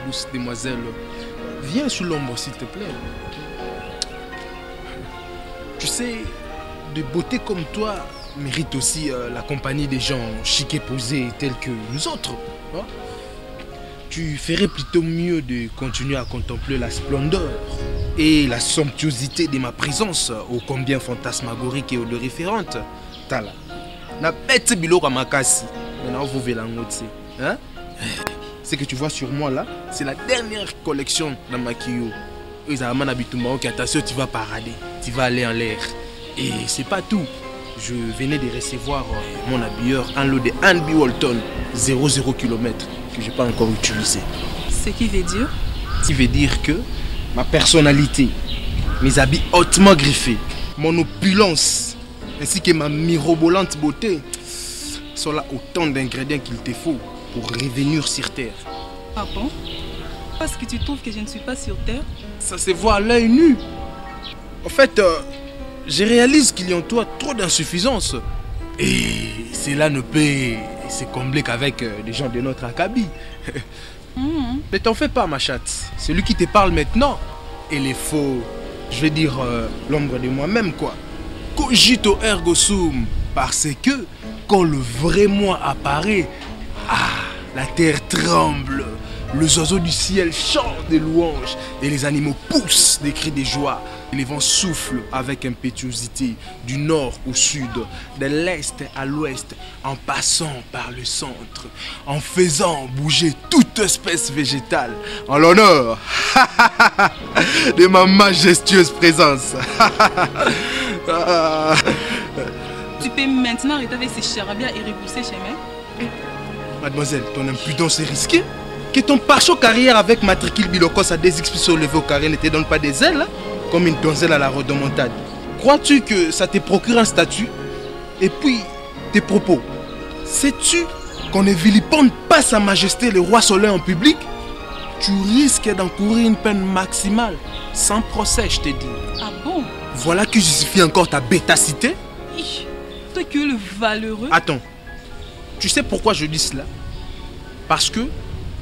douce demoiselle. Viens sous l'ombre, s'il te plaît. Tu sais, de beauté comme toi mérite aussi la compagnie des gens chics et posés tels que nous autres. Hein? Tu ferais plutôt mieux de continuer à contempler la splendeur et la somptuosité de ma présence, ô combien fantasmagorique et odoriférante. Tala. Na bête biloko makasi. Maintenant vous verrez hein? Ce que tu vois sur moi là, c'est la dernière collection dans maquillot. Ils ont habitué attention, tu vas parader, tu vas aller en l'air. Et c'est pas tout. Je venais de recevoir mon habilleur, un lot de Anby Walton 00 km que je n'ai pas encore utilisé. Ce qui veut dire? Ce qui veut dire que ma personnalité, mes habits hautement griffés, mon opulence, ainsi que ma mirobolante beauté sont là autant d'ingrédients qu'il te faut pour revenir sur Terre. Ah bon? Parce que tu trouves que je ne suis pas sur Terre? Ça se voit à l'œil nu. En fait, je réalise qu'il y a en toi trop d'insuffisance. Et cela ne peut se combler qu'avec des gens de notre acabit. Mais t'en fais pas, ma chatte. Celui qui te parle maintenant, il est faux. Je vais dire l'ombre de moi-même, quoi. Cogito ergo sum. Parce que quand le vrai moi apparaît, la terre tremble. Les oiseaux du ciel chantent des louanges et les animaux poussent des cris de joie. Et les vents soufflent avec impétuosité du nord au sud, de l'est à l'ouest, en passant par le centre, en faisant bouger toute espèce végétale, en l'honneur de ma majestueuse présence. Tu peux maintenant arrêter avec ces charabia et repousser chez moi? Mademoiselle, ton impudence est risquée. Que ton pare-choc carrière avec matricule bilocos à 2 x levé au carré ne te donne pas des ailes, hein, comme une donzelle à la rodomontade. Crois-tu que ça te procure un statut? Et puis, tes propos. Sais-tu qu'on ne vilipende pas sa majesté le roi soleil en public? Tu risques d'encourir une peine maximale, sans procès, je te dis. Ah bon? Voilà qui justifie encore ta bêtacité. Toi qui es le valeureux. Attends, tu sais pourquoi je dis cela? Parce que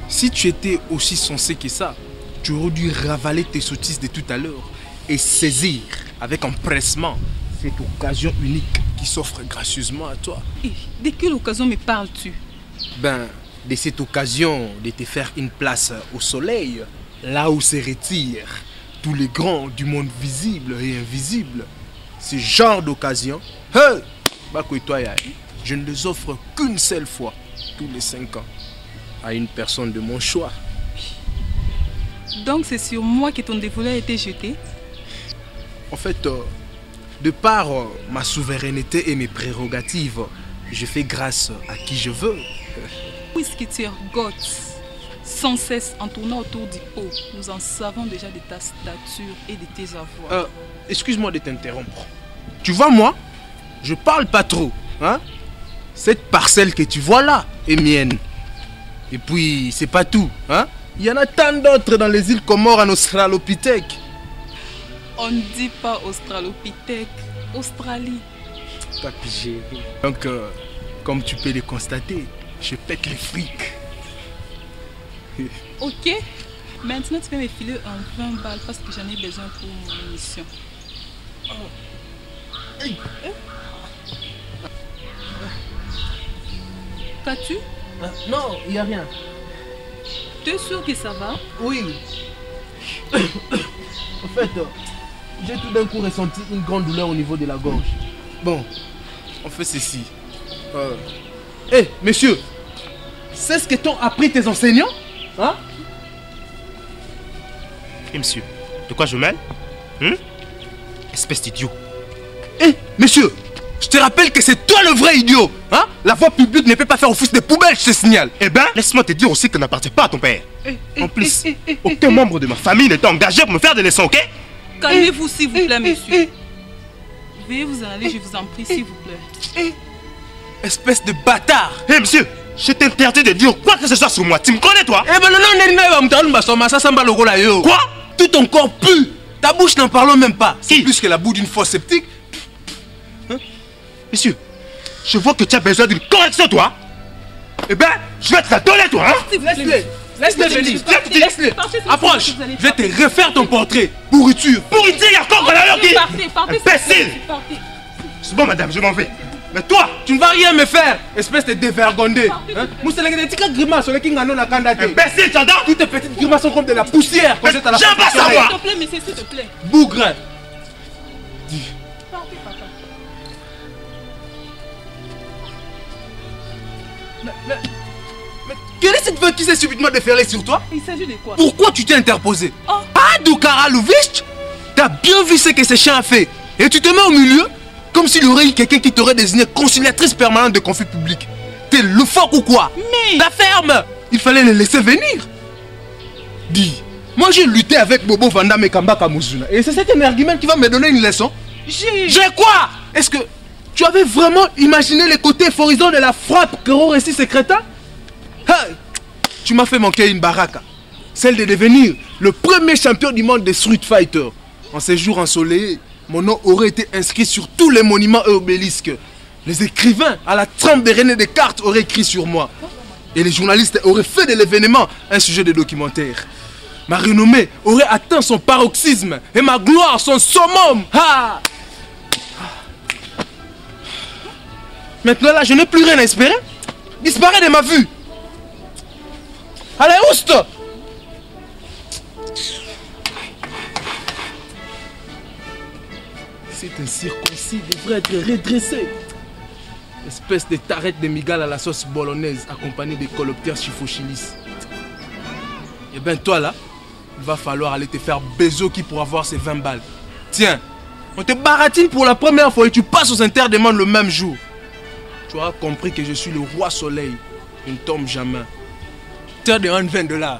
si tu étais aussi sensé que ça, tu aurais dû ravaler tes sottises de tout à l'heure et saisir avec empressement cette occasion unique qui s'offre gracieusement à toi. De quelle occasion me parles-tu? Ben, de cette occasion de te faire une place au soleil, là où se retirent tous les grands du monde visible et invisible. Ce genre d'occasion, je ne les offre qu'une seule fois, tous les 5 ans. À une personne de mon choix. Donc c'est sur moi que ton dévolu a été jeté? En fait, de par ma souveraineté et mes prérogatives, je fais grâce à qui je veux. Puisque tu ergotes sans cesse en tournant autour du pot, nous en savons déjà de ta stature et de tes avoirs. Excuse-moi de t'interrompre. Tu vois, moi, je parle pas trop. Hein? Cette parcelle que tu vois là est mienne. Et puis, c'est pas tout, hein? Il y en a tant d'autres dans les îles Comores en Australopithèque. On ne dit pas Australopithèque, Australie. T'as pigé. Donc, comme tu peux le constater, je pète les frics. Ok. Maintenant, tu peux me filer un 20 balles parce que j'en ai besoin pour mon émission. Qu'as-tu? Non, il n'y a rien. T'es sûr que ça va? Oui. En fait, j'ai tout d'un coup ressenti une grande douleur au niveau de la gorge. Bon, on fait ceci. Monsieur, c'est ce que t'ont appris tes enseignants? Hein? Monsieur, de quoi je mêle? Espèce d'idiot. Monsieur, je te rappelle que c'est toi le vrai idiot. Hein? La voie publique ne peut pas faire office de poubelle, je te signale. Eh ben, laisse-moi te dire aussi que n'appartient pas à ton père. En plus, aucun membre de ma famille n'est engagé pour me faire des leçons, ok? Calmez-vous s'il vous plaît, monsieur. Veuillez vous en aller, je vous en prie, s'il vous plaît. Espèce de bâtard. Monsieur, je t'interdis de dire quoi que ce soit sur moi. Tu me connais, toi? Quoi? Tout ton corps pue. Ta bouche n'en parlons même pas. C'est plus que la boue d'une fosse septique. Monsieur, je vois que tu as besoin d'une correction, toi. Eh ben, je vais te la donner, toi, hein? Laisse-le. Laisse-le venir. Laisse-le. Partez, Approche. vous allez Je vais te refaire ton portrait. Pourriture. Pourriture, il y a encore là qui... Partez. Imbécile. Partez. C'est bon, madame, je m'en vais. Mais toi, Tu ne vas rien me faire, espèce de dévergondé. Partez. imbécile, tu entends? Toutes tes petites grimaces sont comme de la poussière quand j'étais à la J'aime pas fabrication. savoir. S'il te plaît, monsieur, s'il te plaît. Bougre. Partez, papa. Mais quelle est cette voix qui s'est subitement déferlée sur toi? Il s'agit de quoi? Pourquoi tu t'es interposé? Oh. Ah, Doukaralouvic, t'as bien vu ce que ce chien a fait. Et tu te mets au milieu, comme s'il y aurait eu quelqu'un qui t'aurait désigné conciliatrice permanente de conflits publics. T'es loufoque ou quoi? Mais... La ferme. Il fallait les laisser venir. Dis, moi j'ai lutté avec Bobo Vandam et Kambaka Muzuna. Et c'est cet énergumène qui va me donner une leçon. J'ai quoi? Est-ce que tu avais vraiment imaginé les côtés euphorisants de la frappe que réussi ce crétin? Hey, tu m'as fait manquer une baraka. Celle de devenir le premier champion du monde des Street Fighter. En ces jours ensoleillés, mon nom aurait été inscrit sur tous les monuments et obélisques. Les écrivains à la trempe de René Descartes auraient écrit sur moi. Et les journalistes auraient fait de l'événement un sujet de documentaire. Ma renommée aurait atteint son paroxysme et ma gloire son summum. Ah! Maintenant là, je n'ai plus rien à espérer. Disparaît de ma vue. Allez, oust! C'est un circoncis devrait être redressé. Espèce de tarette de migale à la sauce bolognaise accompagnée des coloptères chifochilis. Et ben toi là, il va falloir aller te faire bézo qui pour avoir ces 20 balles. Tiens, on te baratine pour la première fois et tu passes aux interdemandes le même jour. Tu auras compris que je suis le roi soleil. Je ne tombe jamais. Terre de 20 $.